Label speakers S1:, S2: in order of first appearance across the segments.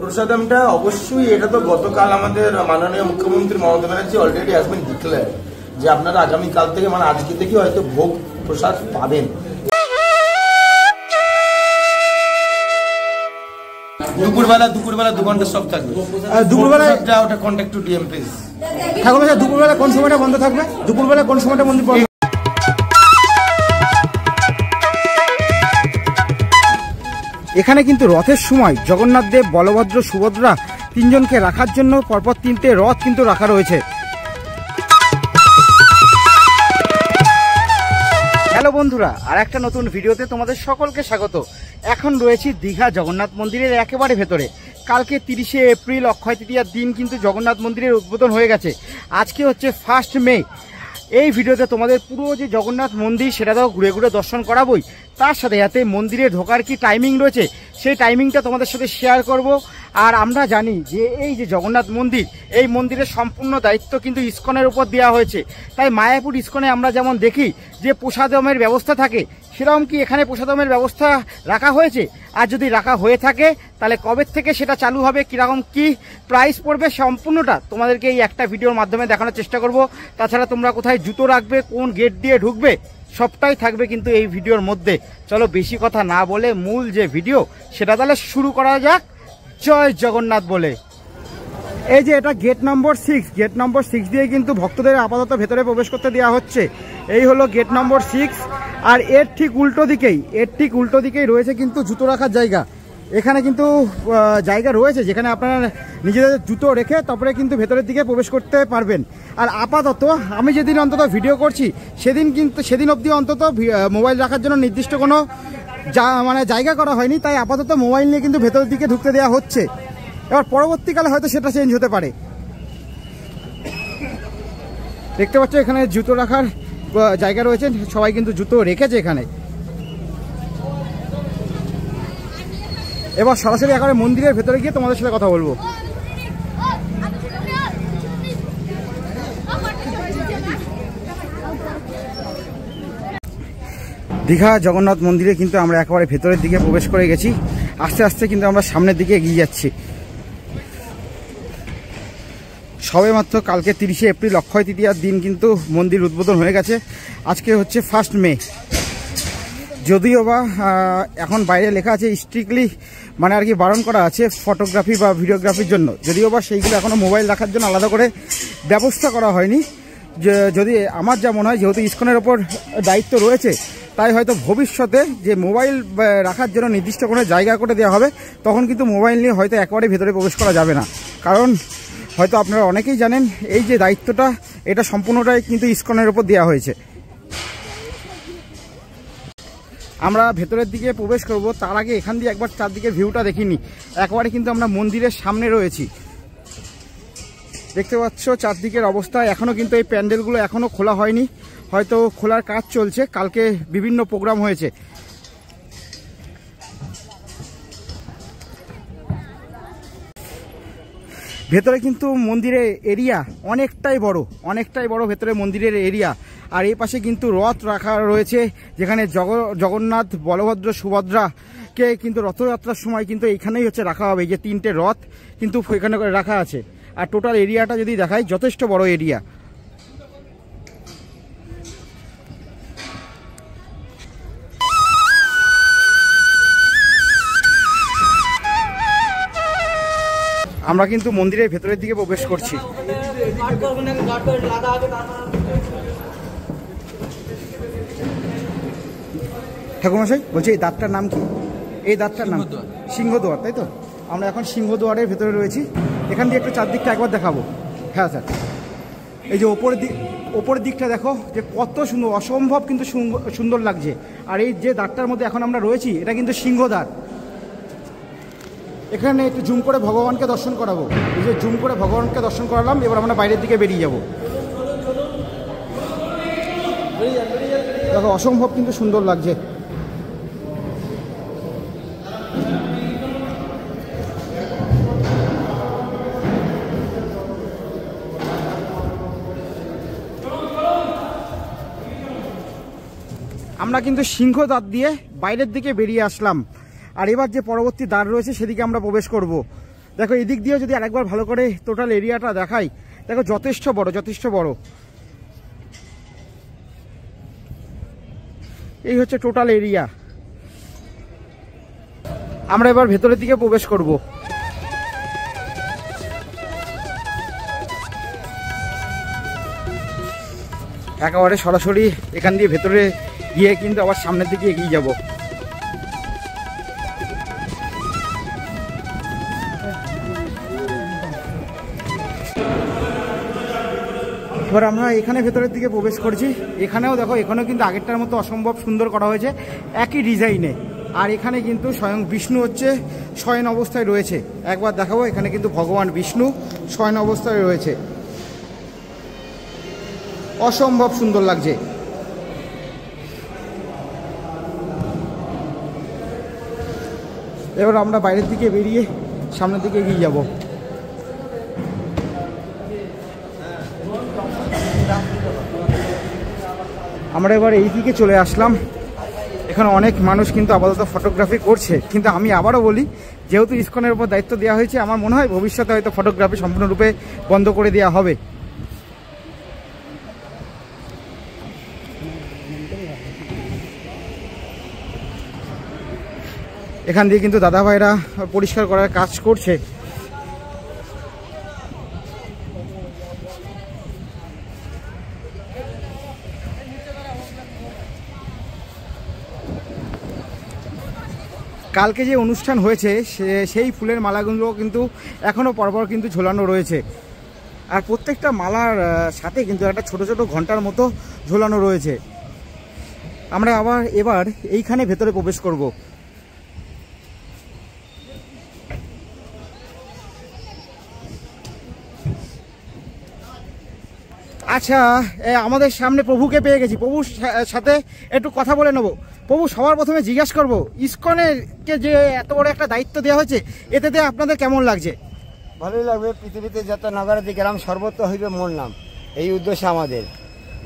S1: প্রসাদমটা অবশ্যই, এটা তো গতকাল আমাদের মাননীয় মুখ্যমন্ত্রী Mamata Banerjee already has been declare যে আপনারা আগামীকাল থেকে মানে আজকে থেকে হয়তো ভোগ প্রসাদ পাবেন। দুপুরবেলা 2 ঘন্টা স্টপ থাকবে। দুপুরবেলা ওটা কন্ট্যাক্ট টু ডিএম প্লিজ। ঠাকুর দুপুরবেলা কোন সময়টা বন্ধ থাকবে? দুপুরবেলা কোন সময়টা মন্দির বন্ধ?
S2: এখানে কিন্তু রথের সময় জগন্নাথ দেব, বলভদ্র, সুভদ্রা তিনজনকে রাখার জন্য পরপর 3টে রথ কিন্তু রাখা রয়েছে। হ্যালো বন্ধুরা, আর একটা নতুন ভিডিওতে তোমাদের সকলকে স্বাগত। এখন রয়েছি দীঘা জগন্নাথ মন্দিরের একেবারে ভেতরে। কালকে 30শে এপ্রিল অক্ষয় তৃতীয়ার দিন কিন্তু জগন্নাথ মন্দিরের উদ্বোধন হয়ে গেছে। আজকে হচ্ছে 1 মে। এই ভিডিওতে তোমাদের পুরো যে জগন্নাথ মন্দির সেটা তো ঘুরে ঘুরে দর্শন করাবোই, তার সাথে সাথে মন্দিরে ঢোকার কি টাইমিং রয়েছে সেই টাইমিংটা তোমাদের সাথে শেয়ার করব। আর আমরা জানি যে এই যে জগন্নাথ মন্দির, এই মন্দিরের সম্পূর্ণ দায়িত্ব কিন্তু ইসকনের উপর দেওয়া হয়েছে। তাই মায়াপুর ইসকনে আমরা যেমন দেখি যে প্রসাদমের ব্যবস্থা থাকে, সেরকম কি এখানে প্রসাদমের ব্যবস্থা রাখা হয়েছে? আর যদি রাখা হয়ে থাকে তাহলে কবে থেকে সেটা চালু হবে, কীরকম কি প্রাইস পড়বে, সম্পূর্ণটা তোমাদেরকে এই একটা ভিডিওর মাধ্যমে দেখানোর চেষ্টা করব। তাছাড়া তোমরা কোথায় জুতো রাখবে, কোন গেট দিয়ে ঢুকবে, সবটাই থাকবে কিন্তু এই ভিডিওর মধ্যে। চলো বেশি কথা না বলে মূল যে ভিডিও সেটা তাহলে শুরু করা যাক। জয় জগন্নাথ বলে। এই যে এটা গেট নম্বর 6, গেট নম্বর 6 দিয়ে কিন্তু ভক্তদের আপাতত ভেতরে প্রবেশ করতে দেওয়া হচ্ছে। এই হলো গেট নম্বর 6। আর এর ঠিক উল্টো দিকেই রয়েছে কিন্তু জুতো রাখার জায়গা। এখানে কিন্তু জায়গা রয়েছে যেখানে আপনারা নিজেদের জুতো রেখে তারপরে কিন্তু ভেতরের দিকে প্রবেশ করতে পারবেন। আর আপাতত আমি যেদিন অন্তত ভিডিও করছি সেদিন অবধি অন্তত মোবাইল রাখার জন্য নির্দিষ্ট কোনো জায়গা করা হয়নি। তাই আপাতত মোবাইল নিয়ে কিন্তু ভেতরের দিকে ঢুকতে দেওয়া হচ্ছে। এবার পরবর্তীকালে হয়তো সেটা চেঞ্জ হতে পারে। দেখতে পাচ্ছ এখানে জুতো রাখার জায়গা রয়েছে, সবাই কিন্তু জুতো রেখেছে এখানে। এবার সরাসরি একেবারে মন্দিরের ভেতরে গিয়ে তোমাদের সাথে কথা বলবো। দীঘা জগন্নাথ মন্দিরে কিন্তু আমরা একেবারে ভেতরের দিকে প্রবেশ করে গেছি। আস্তে আস্তে কিন্তু আমরা সামনের দিকে এগিয়ে যাচ্ছি। সবেমাত্র কালকে 30শে এপ্রিল অক্ষয় তৃতীয়ার দিন কিন্তু মন্দির উদ্বোধন হয়ে গেছে। আজকে হচ্ছে 1 মে। যদিও বা এখন বাইরে লেখা আছে স্ট্রিক্টলি মানে আর কি বারণ করা আছে ফটোগ্রাফি বা ভিডিওগ্রাফির জন্য, যদিও বা সেইগুলো এখনও মোবাইল রাখার জন্য আলাদা করে ব্যবস্থা করা হয়নি। যদি আমার যা মনে হয় যেহেতু ইসকনের ওপর দায়িত্ব রয়েছে, তাই হয়তো ভবিষ্যতে যে মোবাইল রাখার জন্য নির্দিষ্ট কোনো জায়গা করে দেওয়া হবে, তখন কিন্তু মোবাইল নিয়ে হয়তো একেবারে ভেতরে প্রবেশ করা যাবে না। কারণ হয়তো আপনারা অনেকেই জানেন এই যে দায়িত্বটা এটা সম্পূর্ণটাই কিন্তু ইসকনের ওপর দেওয়া হয়েছে। আমরা ভেতরের দিকে প্রবেশ করব, তার আগে এখান দিয়ে একবার চারদিকে ভিউটা দেখিনি। একবারে কিন্তু আমরা মন্দিরের সামনে রয়েছি। দেখতে পাচ্ছ চারদিকের অবস্থা। এখনও কিন্তু এই প্যান্ডেলগুলো এখনও খোলা হয়নি, হয়তো খোলার কাজ চলছে। কালকে বিভিন্ন প্রোগ্রাম হয়েছে। ভেতরে কিন্তু মন্দিরের এরিয়া অনেকটাই বড় ভেতরে মন্দিরের এরিয়া। আর এই পাশে কিন্তু রথ রাখা রয়েছে, যেখানে জগন্নাথ, বলভদ্র, সুভদ্রাকে কিন্তু রথযাত্রার সময় কিন্তু এখানেই হচ্ছে রাখা হবে। যে 3টে রথ কিন্তু এখানে রাখা আছে। আর টোটাল এরিয়াটা যদি দেখাই, যথেষ্ট বড় এরিয়া। আমরা কিন্তু মন্দিরের ভেতরের দিকে প্রবেশ করছি। ঠাকুরমশাই বলছি এই দ্বারটার নাম কি? এই দ্বারটার নাম সিংহদুয়ার, তাই তো? আমরা এখন সিংহদুয়ারের ভেতরে রয়েছি। এখান দিয়ে একটু চারদিকটা একবার দেখাবো। হ্যাঁ স্যার, এই যে ওপরের দিকটা দেখো যে কত সুন্দর, অসম্ভব কিন্তু সুন্দর লাগছে। আর এই যে দ্বারটার মধ্যে এখন আমরা রয়েছি এটা কিন্তু সিংহদ্বার। এখানে একটু জুম করে ভগবানকে দর্শন করাবো। এই যে জুম করে ভগবানকে দর্শন করালাম, এবার আমরা বাইরের দিকে বেরিয়ে যাব। দেখো অসম্ভব কিন্তু সুন্দর লাগছে। আমরা কিন্তু সিংহদ্বার দিয়ে বাইরের দিকে বেরিয়ে আসলাম। আর এবার যে পরবর্তী দ্বার রয়েছে সেদিকে আমরা প্রবেশ করব। দেখো এদিক দিয়েও যদি আরেকবার ভালো করে টোটাল এরিয়াটা দেখাই, দেখো যথেষ্ট বড়, যথেষ্ট বড়। এই হচ্ছে টোটাল এরিয়া। আমরা এবার ভেতরের দিকে প্রবেশ করব। একেবারে সরাসরি এখান দিয়ে ভেতরে গিয়ে কিন্তু আবার সামনের দিকে এগিয়ে যাব। এবার আমরা এখানে ভেতরের দিকে প্রবেশ করছি। এখানেও দেখো, এখানেও কিন্তু আগেরটার মতো অসম্ভব সুন্দর করা হয়েছে, একই ডিজাইনে। আর এখানে কিন্তু স্বয়ং বিষ্ণু হচ্ছে শয়ন অবস্থায় রয়েছে। একবার দেখাবো, এখানে কিন্তু ভগবান বিষ্ণু শয়ন অবস্থায় রয়েছে, অসম্ভব সুন্দর লাগছে। এবার আমরা বাইরের দিকে বেরিয়ে সামনের দিকে এগিয়ে যাব। আমরা এবার এই দিকে চলে আসলাম। এখানে অনেক মানুষ কিন্তু আপাতত ফটোগ্রাফি করছে, কিন্তু আমি আবারও বলি, যেহেতু ইসকনের উপর দায়িত্ব দেওয়া হয়েছে, আমার মনে হয় ভবিষ্যতে হয়তো ফটোগ্রাফি সম্পূর্ণরূপে বন্ধ করে দেওয়া হবে। এখান দিয়ে কিন্তু দাদা ভাইরা পরিষ্কার করার কাজ করছে। কালকে যে অনুষ্ঠান হয়েছে সেই ফুলের মালাগুলো কিন্তু এখনও পরপর কিন্তু ঝোলানো রয়েছে। আর প্রত্যেকটা মালার সাথে কিন্তু একটা ছোট ছোট ঘন্টার মতো ঝোলানো রয়েছে। আমরা এবার এইখানে ভেতরে প্রবেশ করব। আচ্ছা, আমাদের সামনে প্রভুকে পেয়ে গেছি। প্রভুর সাথে একটু কথা বলে নেব। প্রভু, সবার প্রথমে জিজ্ঞাসা করবো, ইসকনেরকে যে এত বড় একটা দায়িত্ব দেওয়া হয়েছে, এতে আপনাদের কেমন লাগছে?
S3: ভালোই লাগবে। পৃথিবীতে যত নগরাদি গ্রাম সর্বত্র হইবে মোর নাম, এই উদ্দেশ্য আমাদের।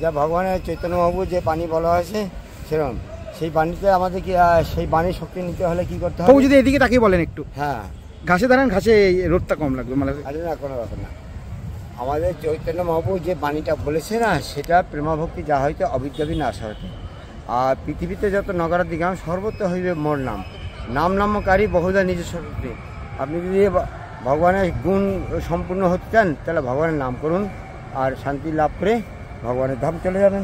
S3: যা ভগবানের চৈতন্য মহাপ্রভু যে পানি বলা হয়েছে সেরকম, সেই পানিতে আমাদের কি সেই পানির শক্তি নিতে হলে কি করতে হবে?
S2: প্রভু যদি এদিকে তাকিয়ে বলেন একটু।
S3: হ্যাঁ,
S2: ঘাসে দাঁড়ান, ঘাসে রোদটা কম লাগবে। মানে
S3: আরে না, কোনো ব্যাপার না। আমাদের চৈতন্য মহাপ্রভু যে বাণীটা বলেছে না, সেটা প্রেমাভক্তি যা হয়তো অবিদ্যাবী নাশ হয়তো। আর পৃথিবীতে যত নগরাদি গ্রাম সর্বত্র হইবে মোর নাম, নাম নামকারী বহুদা নিজস্ব শক্তি। আপনি যদি ভগবানের গুণ সম্পূর্ণ হতে চান, তাহলে ভগবানের নাম করুন, আর শান্তি লাভ করে ভগবানের ধাম চলে যাবেন।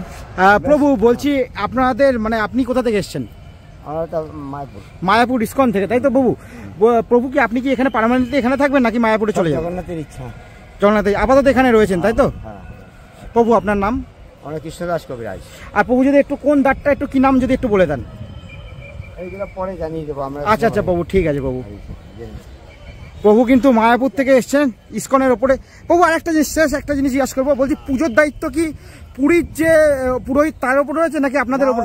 S2: প্রভু বলছি, আপনাদের মানে আপনি কোথা থেকে এসছেন?
S3: আমরা তো মায়াপুর।
S2: মায়াপুর ইসকন থেকে, তাই তো প্রভু? প্রভু কি আপনি কি এখানে পার্মানেন্টলি এখানে থাকবেন নাকি মায়াপুরে চলে যাবেন?
S3: জগন্নাথের ইচ্ছা।
S2: জগন্নাথ আপাতত এখানে রয়েছেন, তাই তো?
S3: হ্যাঁ।
S2: প্রভু আপনার নাম?
S3: আমরা কৃষ্ণদাস কবিরাজ।
S2: আর প্রভু যদি একটু কোন দাঁতটা একটু কি নাম যদি একটু বলে দেন।
S3: এইগুলো পরে জানিয়ে দেবো আমরা।
S2: আচ্ছা আচ্ছা প্রভু, ঠিক আছে প্রভু। প্রভু কিন্তু মায়াপুর থেকে এসছেন ইসকনের ওপরে। প্রভু আরেকটা জিনিস, শেষ একটা জিনিস জিজ্ঞাসা করবো। বলছি, পুজোর দায়িত্ব কি পুরীর যে পুরোহিত তার উপর রয়েছে নাকি আপনাদের উপর?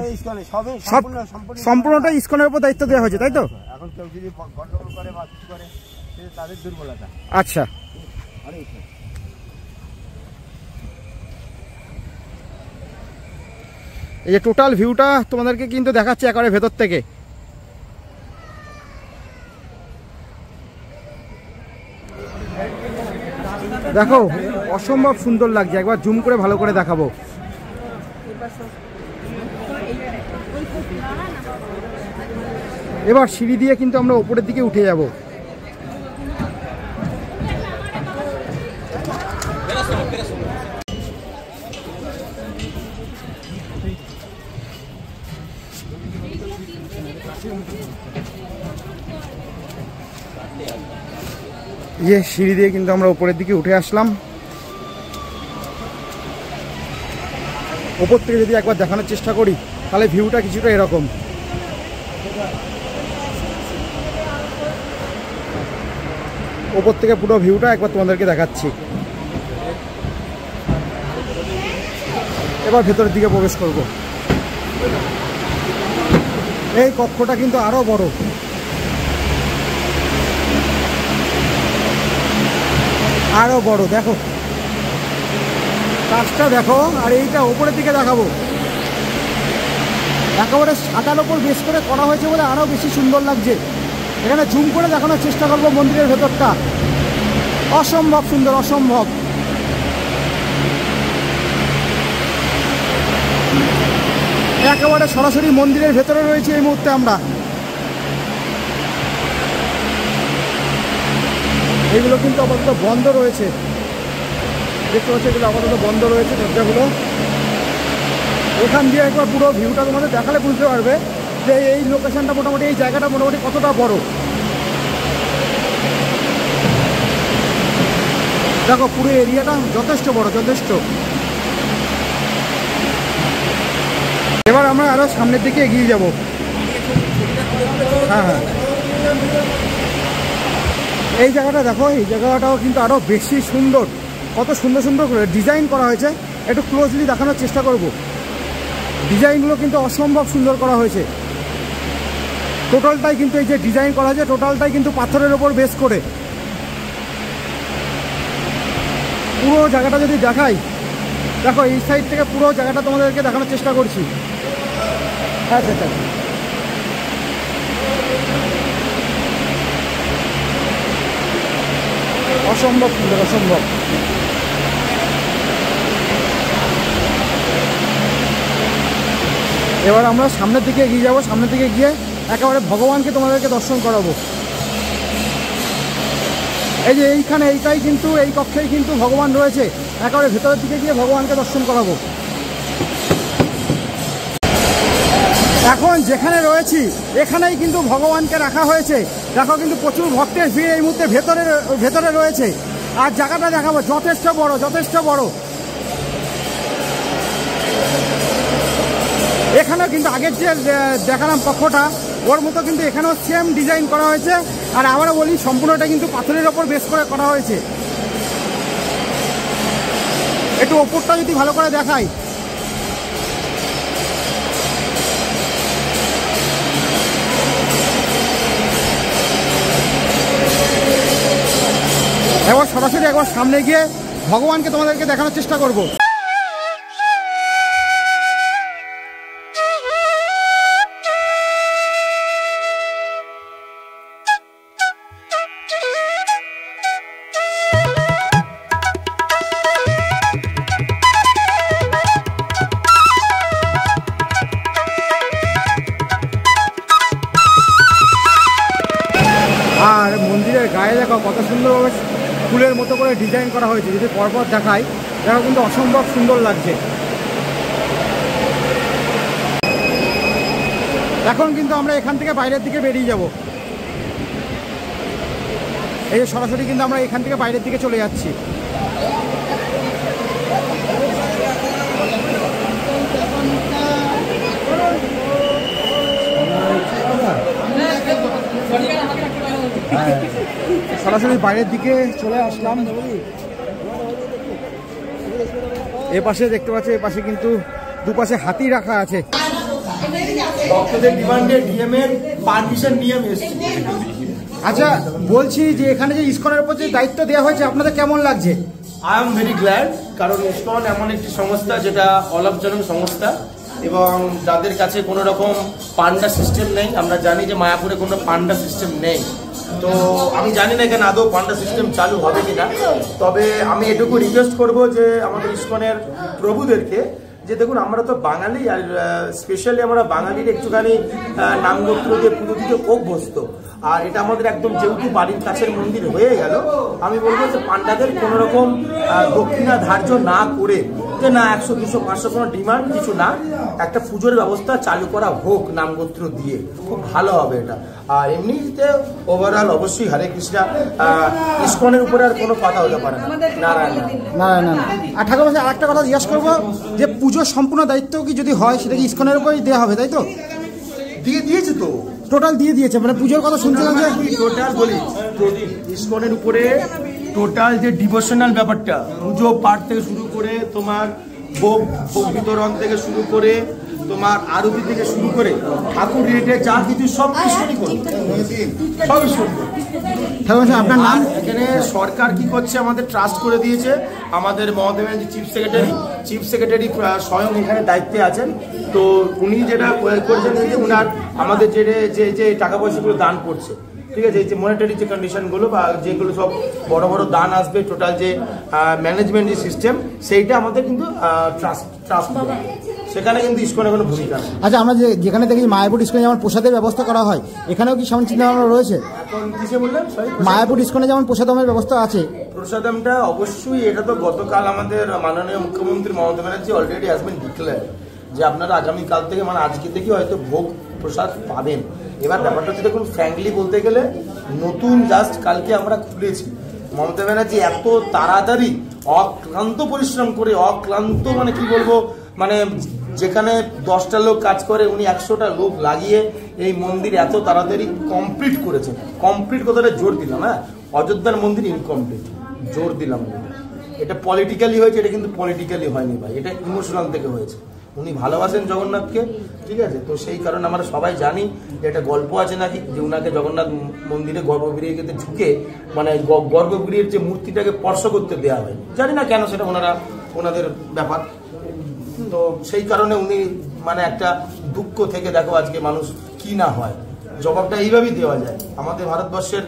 S2: সম্পূর্ণটা ইসকনের উপর দায়িত্ব দেওয়া হয়েছে, তাই তো?
S3: এখন কেউ যদি গন্ডগোল করে বা কিছু করে, তাদের দুর্বলতা।
S2: আচ্ছা, এই যে টোটাল ভিউটা তোমাদেরকে কিন্তু দেখাচ্ছে একেবারে ভেতর থেকে। দেখো অসম্ভব সুন্দর লাগছে, একবার জুম করে ভালো করে দেখাবো। এবার সিঁড়ি দিয়ে কিন্তু আমরা উপরের দিকে উঠে যাব। ये সিঁড়ি দিয়ে কিন্তু আমরা উপরের দিকে উঠে আসলাম। উপর থেকে যদি একবার দেখানোর চেষ্টা করি তাহলে ভিউটা কিছুটা এরকম। উপর থেকে পুরো ভিউটা একবার তোমাদেরকে দেখাচ্ছি। এবার ভেতরের দিকে প্রবেশ করব। এই কক্ষটা কিন্তু আরো বড়, আরো বড়। দেখো কাজটা দেখো, আর এইটা উপরের দিকে দেখাবো। একেবারে সাদার ওপর বেশ করে করা হয়েছে বলে আরো বেশি সুন্দর লাগছে। এখানে জুম করে দেখানোর চেষ্টা করবো মন্দিরের ভেতরটা। অসম্ভব সুন্দর, অসম্ভব। একেবারে সরাসরি মন্দিরের ভেতরে রয়েছে এই মুহূর্তে আমরা। এগুলো কিন্তু আপাতত বন্ধ রয়েছে, দেখতে পাচ্ছি এগুলো আপাতত বন্ধ রয়েছে দরজাগুলো। এখান দিয়ে একবার পুরো ভিউটা তোমাদের দেখালে বুঝতে পারবে যে এই লোকেশনটা মোটামুটি, এই জায়গাটা মোটামুটি কতটা বড়। দেখো পুরো এরিয়াটা যথেষ্ট বড়, যথেষ্ট। এবার আমরা আরো সামনের দিকে এগিয়ে যাব। হ্যাঁ হ্যাঁ, এই জায়গাটা দেখো, এই জায়গাটাও কিন্তু আরো বেশি সুন্দর। কত সুন্দর সুন্দর করে ডিজাইন করা হয়েছে, একটু ক্লোজলি দেখানোর চেষ্টা করব। ডিজাইনগুলো কিন্তু অসম্ভব সুন্দর করা হয়েছে। টোটালটাই কিন্তু এই যে ডিজাইন করা হয়েছে, টোটালটাই কিন্তু পাথরের ওপর বেস করে। পুরো জায়গাটা যদি দেখাই, দেখো এই সাইড থেকে পুরো জায়গাটা তোমাদেরকে দেখানোর চেষ্টা করছি। আচ্ছা আচ্ছা, অসম্ভব সুন্দর, অসম্ভব। এবার আমরা সামনের দিকে এগিয়ে যাব। সামনের দিকে গিয়ে একেবারে ভগবানকে তোমাদেরকে দর্শন করাবো। এই যে এইখানে, এইটাই কিন্তু, এই কক্ষেই কিন্তু ভগবান রয়েছে। একেবারে ভেতরের দিকে গিয়ে ভগবানকে দর্শন করাবো। এখন যেখানে রয়েছি এখানেই কিন্তু ভগবানকে রাখা হয়েছে। দেখো কিন্তু প্রচুর ভক্তের ভিড় এই মুহূর্তে ভেতরে রয়েছে। আর জায়গাটা দেখাবো, যথেষ্ট বড়, যথেষ্ট বড়। এখানেও কিন্তু আগের যে দেখালাম কক্ষটা, ওর মতো কিন্তু এখানেও সেম ডিজাইন করা হয়েছে। আর আবারও বলি, সম্পূর্ণটা কিন্তু পাথরের ওপর বেস করে করা হয়েছে। একটু ওপরটা যদি ভালো করে দেখাই, এবার সরাসরি একবার সামনে গিয়ে ভগবানকে তোমাদেরকে দেখানোর চেষ্টা করব। আর মন্দিরের গায়ে দেখো কত সুন্দরভাবে ফুলের মতো করে ডিজাইন করা হয়েছে। যদি পরপর দেখাই, দেখো কিন্তু অসম্ভব সুন্দর লাগছে। এখন কিন্তু আমরা এখান থেকে বাইরের দিকে বেরিয়ে যাব। এই যে সরাসরি কিন্তু আমরা এখান থেকে বাইরের দিকে চলে যাচ্ছি। সরাসরি বাইরের দিকে চলে আসলাম। এ পাশে দেখতে পাচ্ছি, এ পাশে কিন্তু দুপাশে হাতি রাখা আছে।
S1: ভক্তদের ডিমান্ডে ডিএম এর পারমিশন নিয়ে এসেছে।
S2: আচ্ছা, বলছি যে এখানে যে ইসকনের উপর যে দায়িত্ব দেওয়া হয়েছে, আপনাদের কেমন লাগছে?
S1: আই এম ভেরি গ্ল্যাড, কারণ ইসকন এমন একটি সংস্থা যেটা অলাভজনক সংস্থা এবং যাদের কাছে কোনো রকম পান্ডা সিস্টেম নেই। আমরা জানি যে মায়াপুরে কোনো পান্ডা সিস্টেম নেই, তো আমি জানি না এখানে আদৌ পান্ডা সিস্টেম চালু হবে কিনা। তবে আমি এটুকু রিকোয়েস্ট করব যে আমাদের ইসকনের প্রভুদেরকে, যে দেখুন আমরা তো বাঙালি, আর স্পেশালি আমরা বাঙালির একটুখানি নামগোত্র দিয়ে পুজো দিতে অভ্যস্ত। আর এটা আমাদের একদম যেহেতু বাড়ির কাছের মন্দির হয়ে গেল, আমি বলবো যে পান্ডাদের কোনো রকম দক্ষিণা ধার্য না করে, যে না 100, 200, 500 কোনো ডিমান্ড কিছু না, একটা পুজোর ব্যবস্থা চালু করা হোক নামগোত্র দিয়ে, খুব ভালো হবে এটা। আর এমনিতে ওভারঅল অবশ্যই হরে কৃষ্ণা, ইসকনের উপরে আর কোনো কথা হতে পারে না। নারায়ণ
S2: না। আর ঠাকুর আর একটা কথা জিজ্ঞাসা করবো, যে পুজোর সম্পূর্ণ দায়িত্ব কি যদি হয় সেটা কি ইসকনের উপরেই দেওয়া হবে, তাই তো?
S1: দিয়েছে তো,
S2: টোটাল দিয়ে দিয়েছে, মানে পুজোর কথা শুনছিলাম যে
S1: টোটাল বলি ইসকনের উপরে টোটাল যে ডিভোশনাল ব্যাপারটা, পুজো পাঠ থেকে শুরু করে তোমার ভোগ বিতরণ থেকে শুরু করে তোমার আরতি থেকে শুরু করে ঠাকুর রিলেটেড যা কিছু সব ইসকনই করবে, সব ইসকন।
S2: আপনার নাম?
S1: এখানে সরকার কি করছে, আমাদের ট্রাস্ট করে দিয়েছে। আমাদের মহোদয় যে চিফ সেক্রেটারি স্বয়ং এখানে দায়িত্বে আছেন। তো উনি যেটা করছেন যে উনার আমাদের যে টাকা পয়সাগুলো দান করছে, ঠিক আছে, এই যে মনিটারি যে কন্ডিশনগুলো বা যেগুলো সব বড় বড় দান আসবে, টোটাল যে ম্যানেজমেন্ট যে সিস্টেম, সেইটা আমাদের কিন্তু ট্রাস্ট সেখানে কিন্তু ইসকনের কোনো ভূমিকা নেই।
S2: আচ্ছা, আমরা যেখানে দেখি মায়াপুর ইস্কনে যেমন প্রসাদের ব্যবস্থা করা হয়, এখানেও কি সেমন চিন্তা ভাবনা রয়েছে?
S1: এখন কিসে বললেন?
S2: মায়াপুর ইস্কনে যেমন প্রসাদমের ব্যবস্থা আছে,
S1: প্রসাদমটা অবশ্যই, এটা তো গতকাল আমাদের মাননীয় মুখ্যমন্ত্রী Mamata Banerjee already has been declare যে আপনারা আগামীকাল থেকে মানে আজকে থেকে হয়তো ভোগ প্রসাদ পাবেন। এবার ব্যাপারটা হচ্ছে দেখুন, ফ্র্যাঙ্কলি বলতে গেলে নতুন জাস্ট কালকে আমরা খুলেছি, মমতা ব্যানার্জি এত তাড়াতাড়ি অক্লান্ত পরিশ্রম করে, অক্লান্ত মানে কি বলবো, মানে যেখানে 10টা লোক কাজ করে উনি 100টা লোক লাগিয়ে এই মন্দির এত তাড়াতাড়ি কমপ্লিট করেছেন। কমপ্লিট কথাটা জোর দিলাম, হ্যাঁ, অযোধ্যার মন্দির ইনকমপ্লিট, জোর দিলাম। এটা পলিটিক্যালি হয়েছে, এটা কিন্তু পলিটিক্যালি হয়নি ভাই, এটা ইমোশনাল থেকে হয়েছে। উনি ভালোবাসেন জগন্নাথকে, ঠিক আছে, তো সেই কারণে আমরা সবাই জানি যে একটা গল্প আছে নাকি যে উনাকে জগন্নাথ মন্দিরে গর্ভগৃহে ঝুঁকে মানে গর্ভগৃহের যে মূর্তিটাকে স্পর্শ করতে দেওয়া হয়, জানি না কেন, সেটা ওনাদের ব্যাপার। তো সেই কারণে উনি মানে একটা দুঃখ থেকে দেখো আজকে মানুষ কি না হয়, জবাবটা এইভাবেই দেওয়া যায়। আমাদের ভারতবর্ষের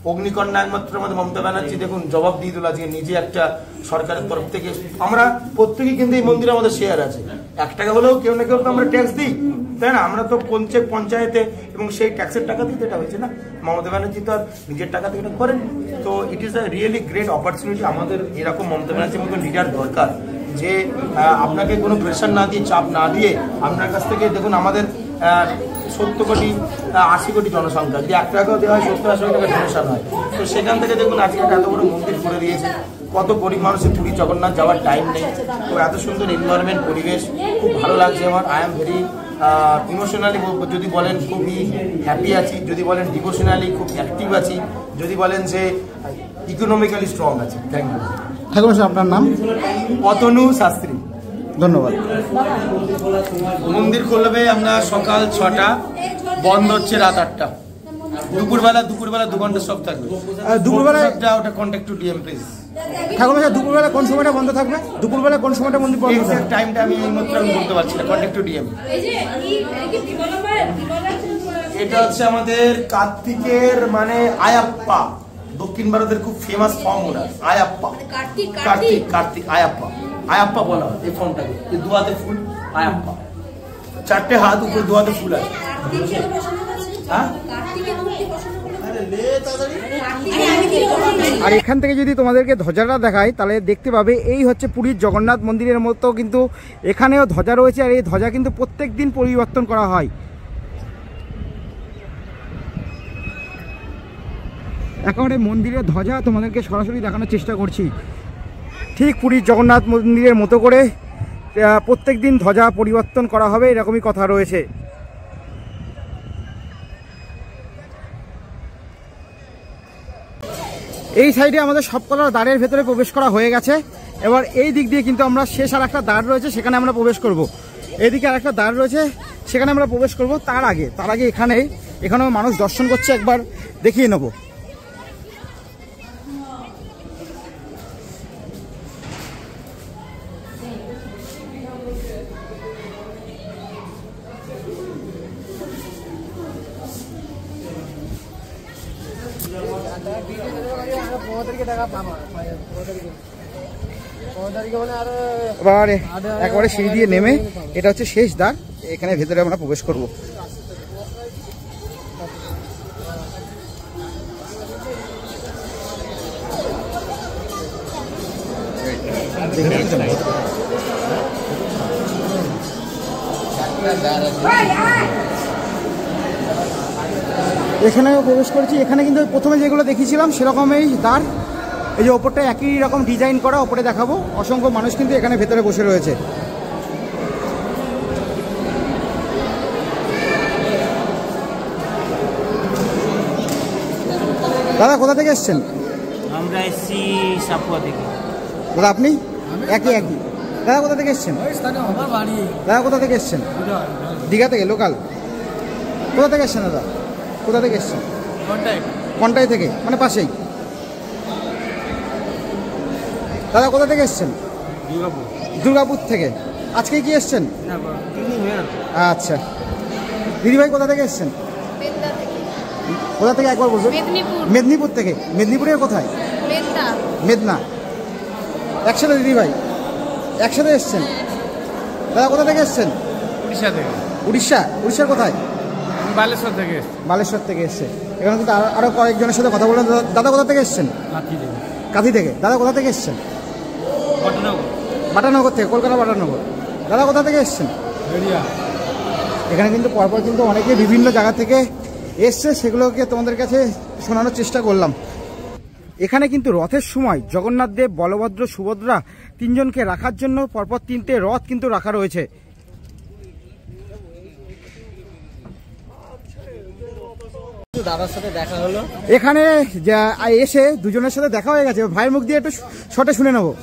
S1: অগ্নিকন্যা একমাত্র আমাদের মমতা ব্যানার্জি দেখুন জবাব দিয়ে দিল আজকে নিজে, একটা সরকারের তরফ থেকে। আমরা প্রত্যেকেই কিন্তু এই মন্দিরে আমাদের শেয়ার আছে, 1 টাকা হলেও কেউ না কেউ তো আমরা ট্যাক্স দিই, তাই না? আমরা তো পঞ্চায়েতে এবং সেই ট্যাক্সের টাকা দিয়ে এটা হয়েছে না, মমতা ব্যানার্জি তো আর নিজের টাকা থেকে এটা করেন। তো it is a really great opportunity. আমাদের এরকম মমতা ব্যানার্জির মতো লিডার দরকার, যে আপনাকে কোনো প্রেশার না দিয়ে, চাপ না দিয়ে আপনার কাছ থেকে দেখুন আমাদের 70 কোটি 80 কোটি জনসংখ্যা, যদি 1 টাকাও দেওয়া হয় 70-80 টাকা ডোনেশন হয়, তো সেখান থেকে দেখুন আজকে এত বড় মন্দির করে দিয়েছে। কত গরিব মানুষের পুরী জগন্নাথ যাওয়ার টাইম নেই, তো এত সুন্দর এনভায়রনমেন্ট, পরিবেশ খুব ভালো লাগছে আমার। আই এম ভেরি ইমোশনালি যদি বলেন খুবই হ্যাপি আছি, যদি বলেন ডিভোশনালি খুব অ্যাক্টিভ আছি, যদি বলেন যে ইকোনমিক্যালি স্ট্রং আছে। Thank you.
S2: ঠাকুর সাহেব, আপনার নাম?
S1: অতনু শাস্ত্রী।
S2: ধন্যবাদ।
S1: মন্দির খুলবে আপনার সকাল 6টা, বন্ধ হচ্ছে রাত 8টা। দুপুরবেলা 2 ঘন্টা সব থাকবে।
S2: দুপুরবেলা
S1: ওটা কন্ট্যাক্ট টু ডিএম প্লিজ।
S2: ঠাকুর সাহেব, দুপুরবেলা কোন সময়টা বন্ধ থাকবে? দুপুরবেলা কোন সময়টা মন্দির বন্ধ থাকবে?
S1: টাইমটা আমি এই মাত্র বলতে পারছি না, কন্ট্যাক্ট টু ডিএম। এটা হচ্ছে আমাদের কার্তিকের মানে আয়াপ্পা, দক্ষিণ ভারতের খুব ফেমাস ফর্ম ওনার আয়াপ্পা, কার্তিক আয়াপ্পা বলা হয় এই ফর্মটাকে। এই 2 হাতে ফুল আয়াপ্পা, 4টে হাত, উপর 2 হাতে ফুল আছে।
S2: আর এখান থেকে যদি তোমাদেরকে ধ্বজাটা দেখায় তাহলে দেখতে পাবে এই হচ্ছে পুরীর জগন্নাথ মন্দিরের মতো কিন্তু এখানেও ধ্বজা রয়েছে, আর এই ধ্বজা কিন্তু প্রত্যেক দিন পরিবর্তন করা হয়। একেবারে মন্দিরের ধ্বজা তোমাদেরকে সরাসরি দেখানোর চেষ্টা করছি, ঠিক পুরীর জগন্নাথ মন্দিরের মতো করে প্রত্যেক দিন ধ্বজা পরিবর্তন করা হবে, এরকমই কথা রয়েছে। এই সাইডে আমাদের সবকটার দ্বারের ভেতরে প্রবেশ করা হয়ে গেছে। এবার এই দিক দিয়ে কিন্তু আমরা শেষ আর একটা দ্বার রয়েছে, সেখানে আমরা প্রবেশ করব। এইদিকে আর একটা দ্বার রয়েছে, সেখানে আমরা প্রবেশ করব। তার আগে এখানেও মানুষ দর্শন করছে, একবার দেখিয়ে নেব। এবারে একবারে সিঁড়ি দিয়ে নেমে এটা হচ্ছে শেষ দ্বার, এখানে ভেতরে আমরা প্রবেশ করব। এখানেও প্রবেশ করেছি। এখানে কিন্তু প্রথমে যেগুলো দেখিয়েছিলাম সেরকমই দ্বার, এই যে ওপরটা একই রকম ডিজাইন করা, ওপরে দেখাবো। অসংখ্য মানুষ কিন্তু এখানে ভেতরে বসে রয়েছে। দাদা কোথা থেকে এসছেন?
S4: আমরা এসছি সাপুয়া থেকে।
S2: দাদা আপনি? একই দাদা কোথা থেকে এসছেন? দাদা কোথা থেকে এসছেন? দীঘা থেকে, লোকাল। কোথা থেকে এসছেন দাদা? কোথা থেকে এসছেন? কন্টাই থেকে, মানে পাশেই। দাদা কোথা থেকে এসছেন? দুর্গাপুর থেকে। আজকে কি এসছেন? আচ্ছা। দিদিভাই কোথা থেকে এসছেন? কোথা থেকে একবার বলবেন?
S5: মেদিনীপুর।
S2: মেদিনীপুর থেকে। মেদিনীপুরের কোথায়?
S5: মেদনা।
S2: মেদনা। একসাথে দিদি ভাই একসাথে এসছেন? দাদা কোথা থেকে এসছেন?
S6: উড়িষ্যা থেকে।
S2: উড়িষ্যা? উড়িষ্যার কোথায়?
S6: বালেশ্বর থেকে।
S2: বালেশ্বর থেকে এসছে। এখানে কিন্তু আরো কয়েকজনের সাথে কথা বললেন। দাদা কোথা থেকে এসছেন? কাঁথি থেকে। দাদা কোথা থেকে এসছেন? বাটানগর থেকে, কলকাতা বাটানগর। দাদা কোথা থেকে এসছেন? এখানে কিন্তু পরপর কিন্তু অনেকে বিভিন্ন জায়গা থেকে এসছে, সেগুলোকে তোমাদের কাছে শোনানোর চেষ্টা করলাম। এখানে কিন্তু রথের সময় জগন্নাথ দেব, বলভদ্র, সুভদ্রা তিনজনকে রাখার জন্য পরপর 3টে রথ কিন্তু রাখা রয়েছে।
S4: দাদার সাথে দেখা হলো
S2: এখানে এসে দুজনের সাথে দেখা হয়ে গেছে। ভাইয়ের মুখ দিয়ে একটু শর্টে শুনে নেবো।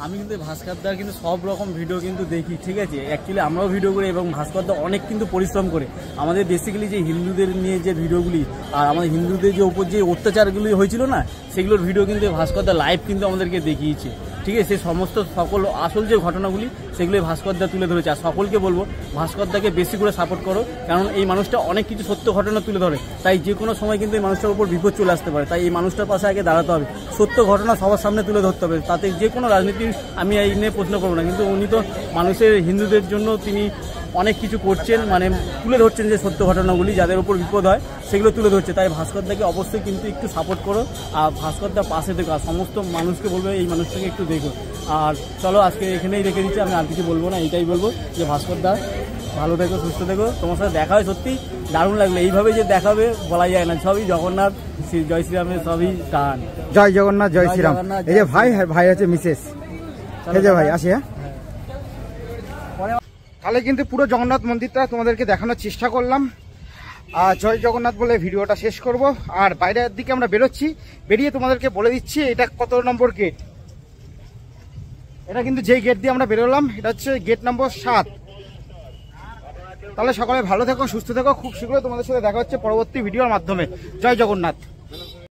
S4: আমি কিন্তু ভাস্করদার কিন্তু সব রকম ভিডিও কিন্তু দেখি, ঠিক আছে। অ্যাকচুয়ালি আমরাও ভিডিও করি এবং ভাস্করদা অনেক কিন্তু পরিশ্রম করে আমাদের বেসিক্যালি যে হিন্দুদের নিয়ে যে ভিডিওগুলি আর আমাদের হিন্দুদের যে উপর যে অত্যাচারগুলি হয়েছিল না, সেগুলোর ভিডিও কিন্তু ভাস্করদা লাইভ কিন্তু আমাদেরকে দেখিয়েছে, ঠিক আছে। সেই সমস্ত সকল আসল যে ঘটনাগুলি সেগুলি ভাস্করদা তুলে ধরেছে। আর সকলকে বলবো ভাস্করদাকে বেশি করে সাপোর্ট করো, কারণ এই মানুষটা অনেক কিছু সত্য ঘটনা তুলে ধরে। তাই যে কোনো সময় কিন্তু এই মানুষটার উপর বিপদ চলে আসতে পারে। তাই এই মানুষটার পাশে আগে দাঁড়াতে হবে, সত্য ঘটনা সবার সামনে তুলে ধরতে হবে। তাতে যে কোনো রাজনীতি আমি এই নিয়ে প্রশ্ন করবো না, কিন্তু উনি তো মানুষের হিন্দুদের জন্য তিনি অনেক কিছু করছেন, মানে তুলে ধরছেন যে সত্য ঘটনাগুলি যাদের উপর বিপদ হয় সেগুলো তুলে ধরছে। তাই ভাস্করদাকে অবশ্যই কিন্তু একটু সাপোর্ট করো আর ভাস্করদার পাশে দেখো। আর সমস্ত মানুষকে বলবো এই মানুষটাকে একটু দেখো। আর চলো আজকে এখানেই রেখে দিচ্ছি, আমি আর কিছু বলবো না, এইটাই বলবো যে ভাস্করদা ভালো থেকো, সুস্থ থেকো। তোমার সাথে দেখা হয় সত্যি দারুণ লাগলো। এইভাবে যে দেখাবে বলা যায় না, সবই জগন্নাথ, জয় শ্রীরামের সবই টান।
S2: জয় জগন্নাথ, জয় শ্রীরাম। এই যে ভাই, ভাই আছে মিসেস। এই যে ভাই আসি। হ্যাঁ, তাহলে কিন্তু পুরো জগন্নাথ মন্দিরটা তোমাদেরকে দেখানোর চেষ্টা করলাম। আর জয় জগন্নাথ বলে ভিডিওটা শেষ করব। আর বাইরের দিকে আমরা বেরোচ্ছি, বেরিয়ে তোমাদেরকে বলে দিচ্ছি এটা কত নম্বর গেট। এটা কিন্তু যেই গেট দিয়ে আমরা বেরোলাম এটা হচ্ছে গেট নম্বর 7। তাহলে সকলে ভালো থেকো, সুস্থ থেকো। খুব শীঘ্রই তোমাদের সাথে দেখা হচ্ছে পরবর্তী ভিডিওর মাধ্যমে। জয় জগন্নাথ।